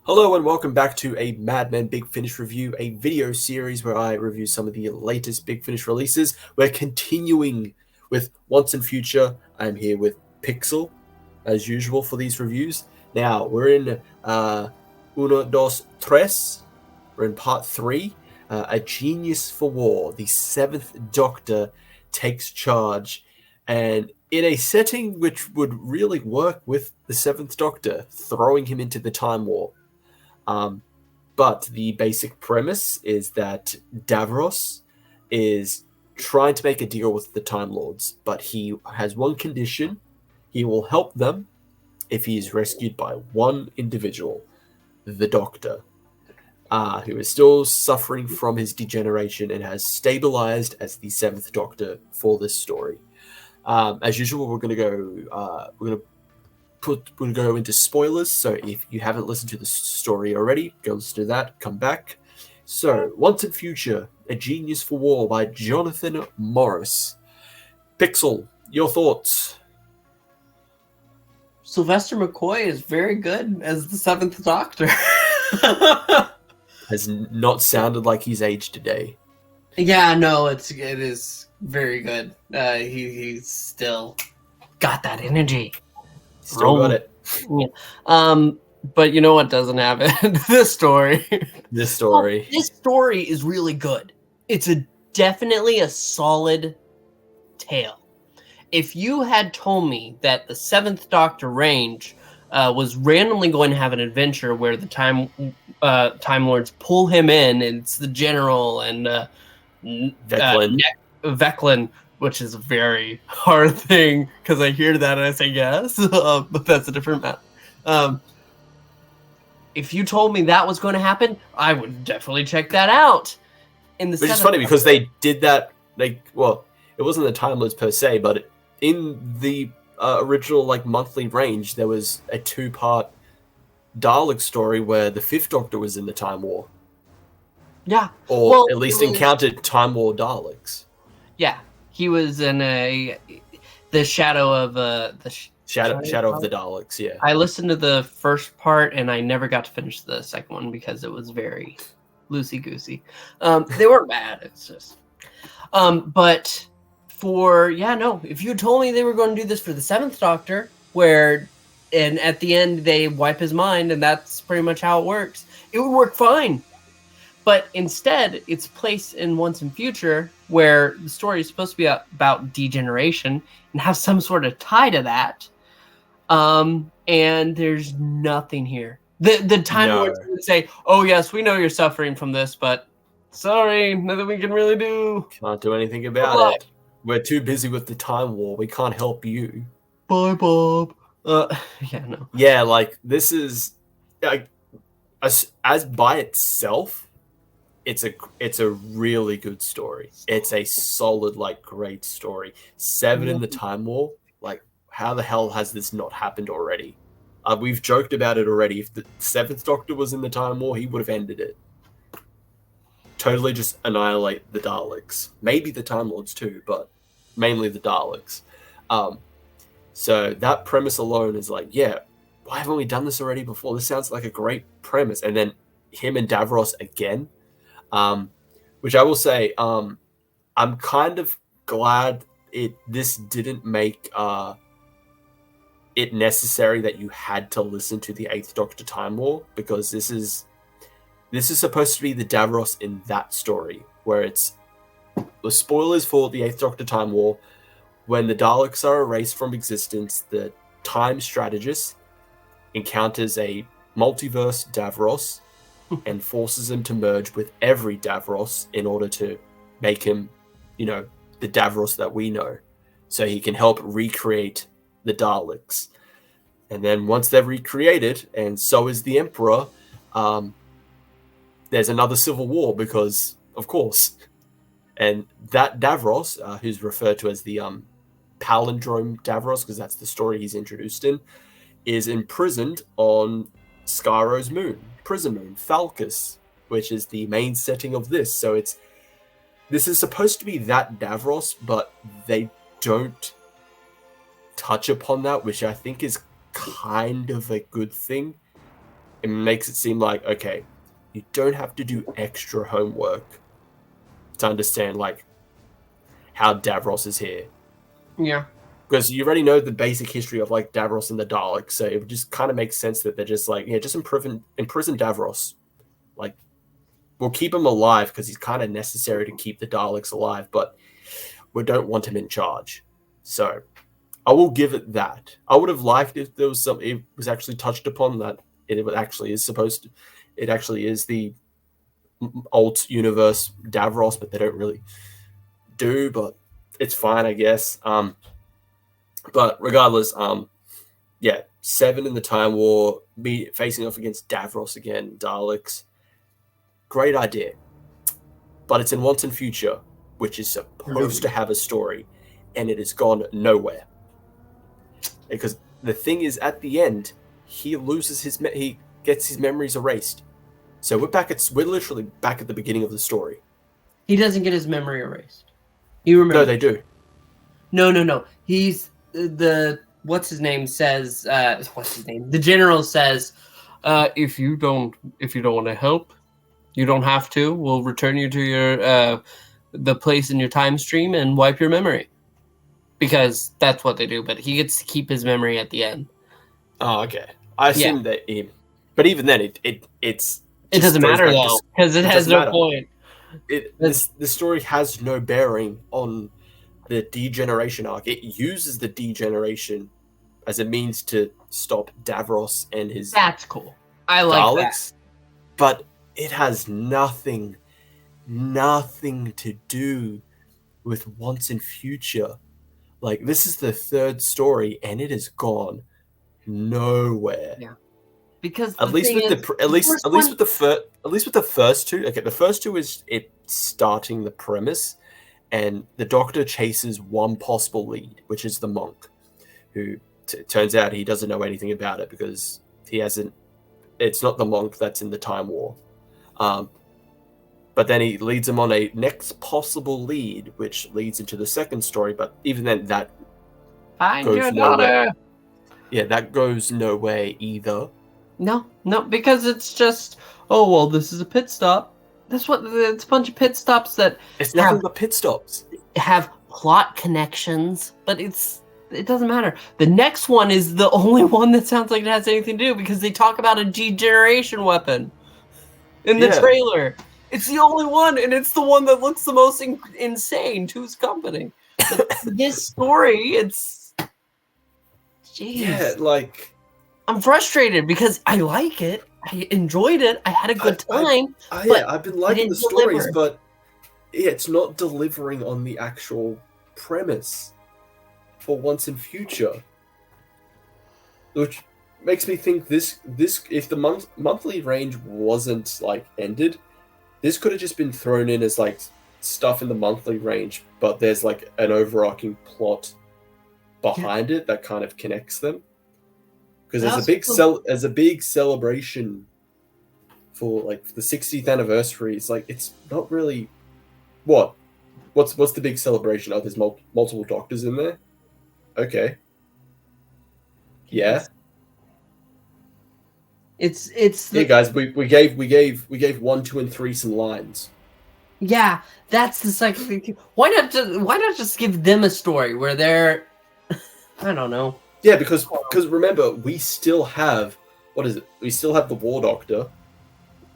Hello and welcome back to a Mad Men Big Finish review, a video series where I review some of the latest Big Finish releases. We're continuing with Once and Future. I'm here with Pixel, as usual, for these reviews. Now, we're in Uno, Dos, Tres. We're in part 3. A Genius for War. The 7th Doctor takes charge. And in a setting which would really work with the 7th Doctor, throwing him into the Time War. But the basic premise is that Davros is trying to make a deal with the Time Lords, but he has one condition. He will help them if he is rescued by one individual, the Doctor, who is still suffering from his degeneration and has stabilized as the 7th Doctor for this story. As usual, we're going to go into spoilers, so if you haven't listened to the story already, go listen to that, come back. So, Once and Future, A Genius for War by Jonathan Morris. Pixel, your thoughts? Sylvester McCoy is very good as the 7th Doctor. Has not sounded like he's aged today. Yeah, no, it is very good. He's still got that energy. Still got it. Yeah. But you know what doesn't have it? This story. This story. Well, this story is really good. It's definitely a solid tale. If you had told me that the 7th Doctor Range was randomly going to have an adventure where the Time Lords pull him in, and it's the General and Veclin, which is a very hard thing because I hear that and I say yes, but that's a different matter. If you told me that was going to happen, I would definitely check that out. Which is funny because they did that, it wasn't the Time Lords per se, but in the original monthly range, there was a 2-part Dalek story where the 5th Doctor was in the Time War. Yeah. Or at least encountered Time War Daleks. Yeah. He was in the shadow of Shadow of the Daleks. Yeah, I listened to the first part and I never got to finish the second one because it was very loosey goosey. They weren't bad. It's just, but if you had told me they were going to do this for the 7th Doctor, and at the end they wipe his mind and that's pretty much how it works, it would work fine. But instead, it's placed in Once and Future, where the story is supposed to be about degeneration and have some sort of tie to that. And there's nothing here. The Time Lords would say, "Oh yes, we know you're suffering from this, but sorry, nothing we can really do. Can't do anything about it. We're too busy with the Time War. We can't help you." Bye, Bob. This is as by itself. It's a really good story. It's a solid, great story. 7 in the Time War. How the hell has this not happened already? We've joked about it already. If the 7th Doctor was in the Time War, he would have ended it. Totally just annihilate the Daleks. Maybe the Time Lords too, but mainly the Daleks. So that premise alone is why haven't we done this already before? This sounds like a great premise. And then him and Davros again. Which I will say, I'm kind of glad this didn't make it necessary that you had to listen to the 8th Doctor Time War, because this is supposed to be the Davros in that story, where it's the spoilers for the 8th Doctor Time War. When the Daleks are erased from existence, the Time Strategist encounters a multiverse Davros and forces him to merge with every Davros in order to make him, the Davros that we know, so he can help recreate the Daleks. And then once they're recreated, and so is the Emperor, there's another civil war because, of course. And that Davros, who's referred to as the palindrome Davros, because that's the story he's introduced in, is imprisoned on Scaro's moon, prison moon, Falcus, which is the main setting of this. So this is supposed to be that Davros, but they don't touch upon that, which I think is kind of a good thing. It makes it seem like, okay, you don't have to do extra homework to understand like how Davros is here. Yeah. Because you already know the basic history of like Davros and the Daleks, so it just kind of makes sense that they're just like, yeah, just imprison Davros. Like, we'll keep him alive because he's kind of necessary to keep the Daleks alive, but we don't want him in charge. So I will give it that. I would have liked if there was something it was actually touched upon that it actually is supposed to. It actually is the alt universe Davros, but they don't really do. But it's fine, I guess. But regardless, yeah, 7 in the Time War, facing off against Davros again, Daleks. Great idea. But it's in Once and Future, which is supposed to have a story, and it has gone nowhere. Because the thing is, at the end, he loses he gets his memories erased. So we're literally back at the beginning of the story. He doesn't get his memory erased. He remembers. No, they do. No. He's what's his name says. What's his name? The general says, if you don't want to help, you don't have to. We'll return you to your the place in your time stream and wipe your memory. Because that's what they do. But he gets to keep his memory at the end. Oh, okay. I assume that but even then, it doesn't matter though, because it has no point. The story has no bearing on the degeneration arc. It uses the degeneration as a means to stop Davros and his That's cool. I like Daleks, that. but it has nothing to do with Once and Future. Like, this is the 3rd story, and it has gone nowhere. Yeah. Because at least with the first 2. Okay, the first 2 is it starting the premise, and the Doctor chases one possible lead, which is the monk, who turns out he doesn't know anything about it because he hasn't. It's not the monk that's in the Time War, but then he leads him on a next possible lead, which leads into the 2nd story. But even then, that goes nowhere. Yeah, that goes nowhere either. No, because it's just, oh, well, this is a pit stop. It's a bunch of pit stops that it's nothing but pit stops. Have plot connections, but it doesn't matter. The next one is the only one that sounds like it has anything to do because they talk about a degeneration weapon in the trailer. It's the only one, and it's the one that looks the most insane to his company. This story, it's... Jeez. Yeah, like... I'm frustrated because I like it. I enjoyed it. I had a good time. I've been liking the stories, but it's not delivering on the actual premise for Once and Future, which makes me think this if the monthly range wasn't like ended, this could have just been thrown in as like stuff in the monthly range, but there's like an overarching plot behind it that kind of connects them. Because there's a big celebration for like the 60th anniversary. It's like it's not really what's the big celebration? Oh, there's multiple Doctors in there. Okay. Yeah. It's hey guys, we gave 1, 2, and 3 some lines. Yeah, that's the second thing. Why not just give them a story where they're I don't know. Yeah, because remember, we still have we still have the War Doctor.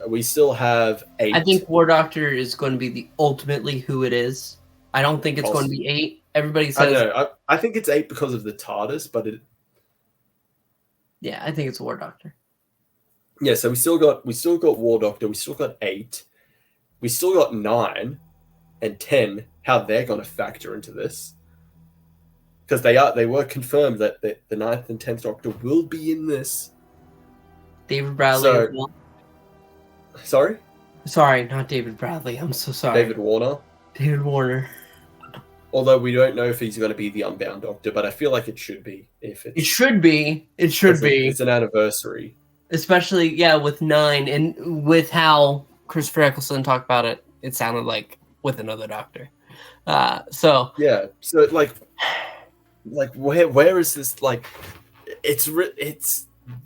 We still have 8. I think War Doctor is going to be the ultimately who it is. I don't think it's going to be 8. Everybody says. I don't know. I think it's 8 because of the TARDIS, but it. Yeah, I think it's War Doctor. Yeah, so we still got War Doctor. We still got 8. We still got 9 and 10. How they're going to factor into this? Because they were confirmed that the 9th and 10th Doctor will be in this. David Bradley. Sorry? Sorry, not David Bradley. I'm so sorry. David Warner. David Warner. Although we don't know if he's going to be the Unbound Doctor, but I feel like it should be. It should be. It should be. It's an anniversary. Especially, with 9 and with how Christopher Eccleston talked about it, it sounded like with another Doctor. So yeah, so like like where is this like? It's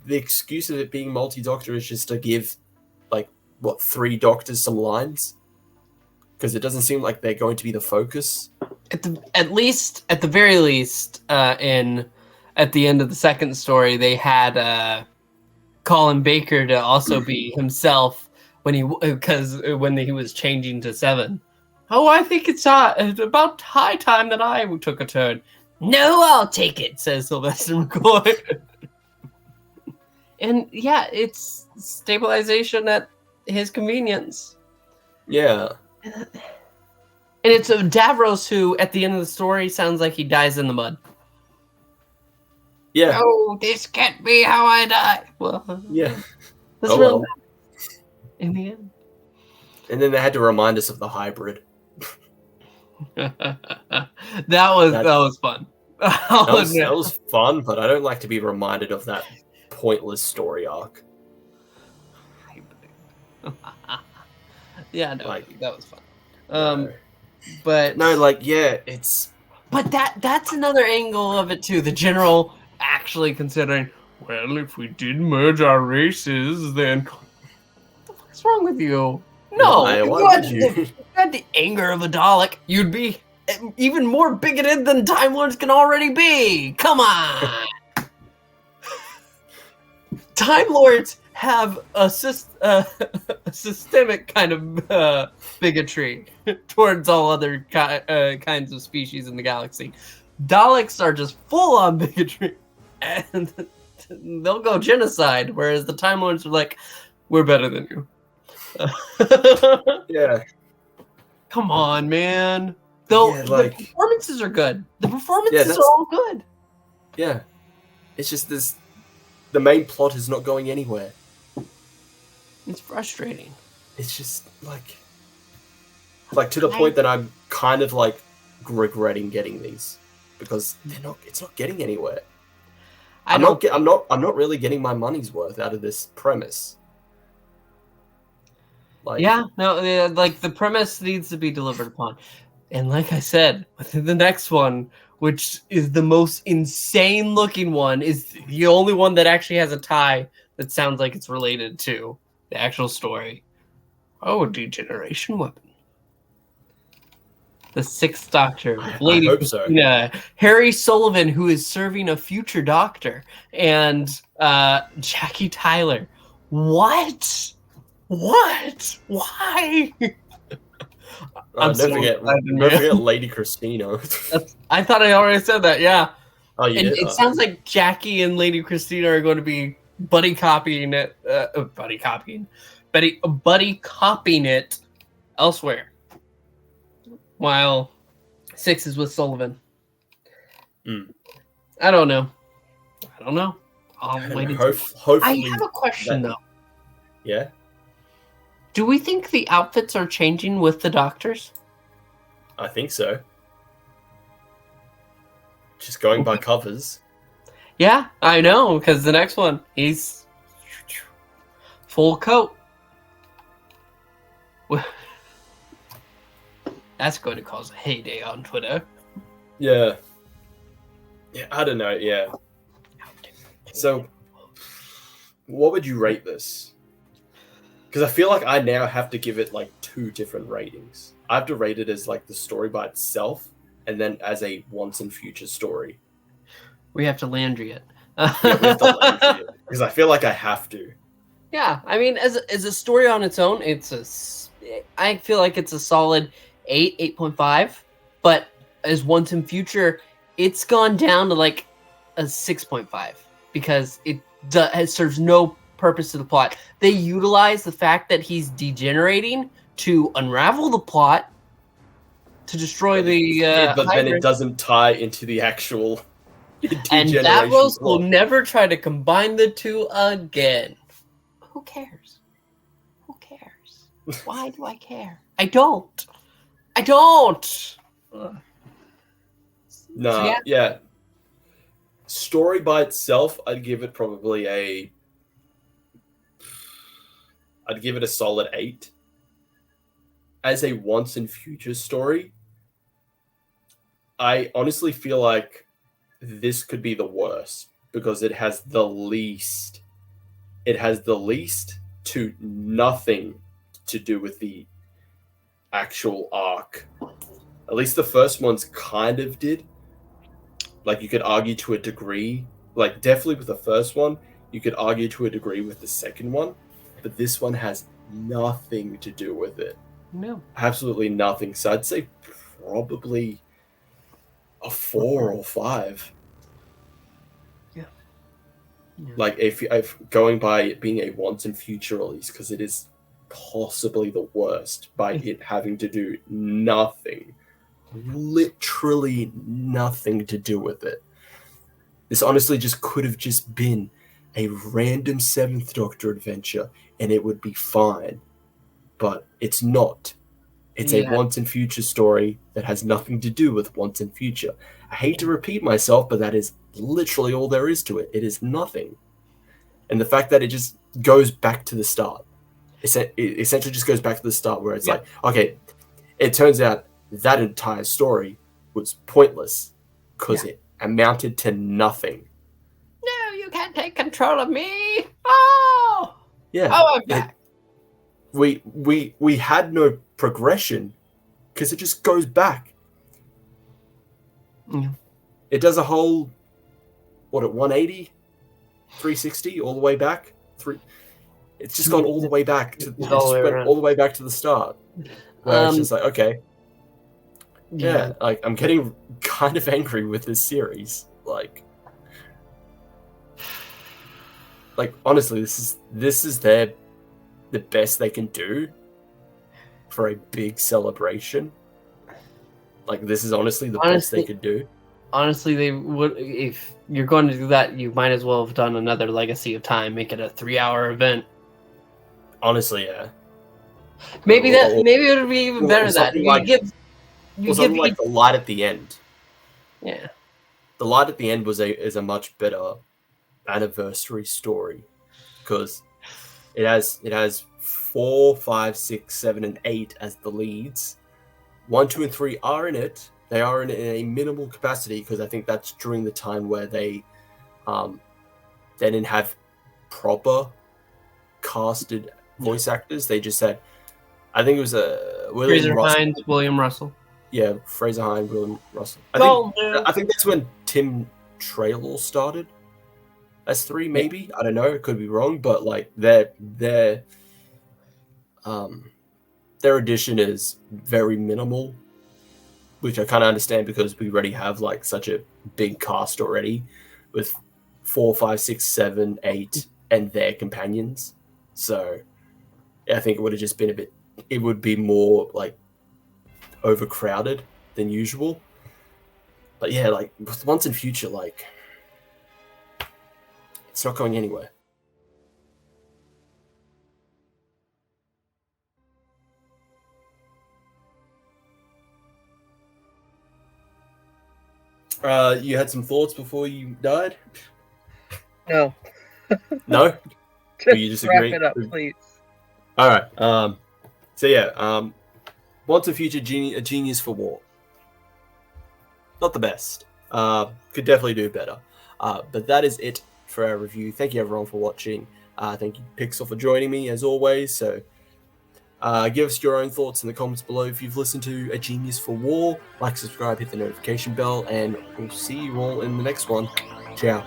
the excuse of it being multi-doctor is just to give like what 3 doctors some lines because it doesn't seem like they're going to be the focus. At the very least, at the end of the second story, they had Colin Baker to also be himself when he was changing to 7. Oh, I think it's about high time that I took a turn. No, I'll take it, says Sylvester McCoy. And yeah, it's stabilization at his convenience. Yeah. And it's Davros who, at the end of the story, sounds like he dies in the mud. Yeah. Oh, this can't be how I die. Well, yeah. That's really bad in the end. And then they had to remind us of the hybrid. that was fun. That was fun, but I don't like to be reminded of that pointless story arc. Yeah, no, like, that was fun. No. But no, like, yeah, it's. But that's another angle of it too. The general actually considering, well, if we did merge our races, then what the fuck's wrong with you? No, Why would you? If you had the anger of a Dalek, you'd be even more bigoted than Time Lords can already be. Come on. Time Lords have a systemic kind of bigotry towards all other kinds of species in the galaxy. Daleks are just full-on bigotry, and they'll go genocide, whereas the Time Lords are like, we're better than you. Yeah. Come on, man. Though the performances are good. The performances are all good. Yeah. It's just this. The main plot is not going anywhere. It's frustrating. It's just like to the point that I'm kind of like regretting getting these because it's not getting anywhere. I'm not really getting my money's worth out of this premise. Like the premise needs to be delivered upon. And like I said, within the next one, which is the most insane looking one, is the only one that actually has a tie that sounds like it's related to the actual story. Oh, a degeneration weapon. The 6th Doctor, Lady Christina, Harry Sullivan, who is serving a future Doctor, and Jackie Tyler. What? Why? Don't forget Lady Christina. I thought I already said that, yeah. Oh, yeah. And it sounds like Jackie and Lady Christina are going to be buddy copying it elsewhere. While 6 is with Sullivan. I don't know. Hopefully, I have a question though. Yeah. Do we think the outfits are changing with the Doctors? I think so. Just going by covers. Yeah, I know, because the next one, he's full coat. That's going to cause a heyday on Twitter. Yeah. Yeah, I don't know, yeah. So, what would you rate this? Because I feel like I now have to give it like 2 different ratings. I have to rate it as like the story by itself, and then as a once and future story. We have to Landry it. Yeah, we have to Landry it because I feel like I have to. Yeah, I mean, as a story on its own, I feel like it's a solid 8.5. But as once and future, it's gone down to like a 6.5 because it serves no purpose to the plot. They utilize the fact that he's degenerating to unravel the plot to destroy but then it doesn't tie into the actual degeneration. And Davros will never try to combine the two again. Who cares? Why do I care? I don't. Nah, yeah. Story by itself, I'd give it probably I'd give it a solid 8. As a once and future story, I honestly feel like this could be the worst because it has the least to nothing to do with the actual arc. At least the first ones kind of did. Like, you could argue to a degree, like definitely with the first one, you could argue to a degree with the second one, but this one has nothing to do with it. No. Absolutely nothing. So I'd say probably a 4 or 5. Yeah. Like, if going by it being a once and future release, because it is possibly the worst by it having to do nothing, literally nothing to do with it. This honestly just could have just been a random 7th Doctor adventure and it would be fine. But it's not. It's a once and future story that has nothing to do with once and future. I hate to repeat myself, but that is literally all there is to it. It is nothing. And the fact that it just goes back to the start. It essentially just goes back to the start where it's like, okay, it turns out that entire story was pointless because it amounted to nothing. No, you can't take control of me. Oh! Yeah. Oh, I'm back. We had no progression because it just goes back. Yeah. It does a whole, 180, 360, all the way back. It's just gone all the way back to all the way back to the start. Where it's just like, okay, like I'm getting kind of angry with this series. Like honestly, this is the best they can do for a big celebration. Like, this is honestly the best they could do. Honestly, they would. If you're going to do that, you might as well have done another Legacy of Time. Make it a 3-hour event. Honestly, yeah. Maybe it would be even better. That you give like the light at the end. Yeah, the light at the end is a much better anniversary story because it has 4, 5, 6, 7, and 8 as the leads. 1, 2, and 3 are in it. They are in a minimal capacity because I think that's during the time where they didn't have proper casted voice actors. They just had, I think it was Fraser Hines, William Russell. Yeah, Fraser Hines, William Russell. I think that's when Tim Traylor started as 3, maybe. I don't know. It could be wrong, but like their addition is very minimal, which I kind of understand because we already have like such a big cast already with 4, 5, 6, 7, 8, and their companions. So I think it would have just been it would be more like overcrowded than usual. But yeah, like with Once and Future, like it's not going anywhere. You had some thoughts before you died? No. No? Just you disagree? Wrap it up, please. All right. So yeah, Once and Future, a genius for war. Not the best. Could definitely do better. But that is it for our review. Thank you everyone for watching. Thank you Pixel for joining me as always. So give us your own thoughts in the comments below. If you've listened to A Genius for War, like, subscribe, hit the notification bell, and we'll see you all in the next one. Ciao.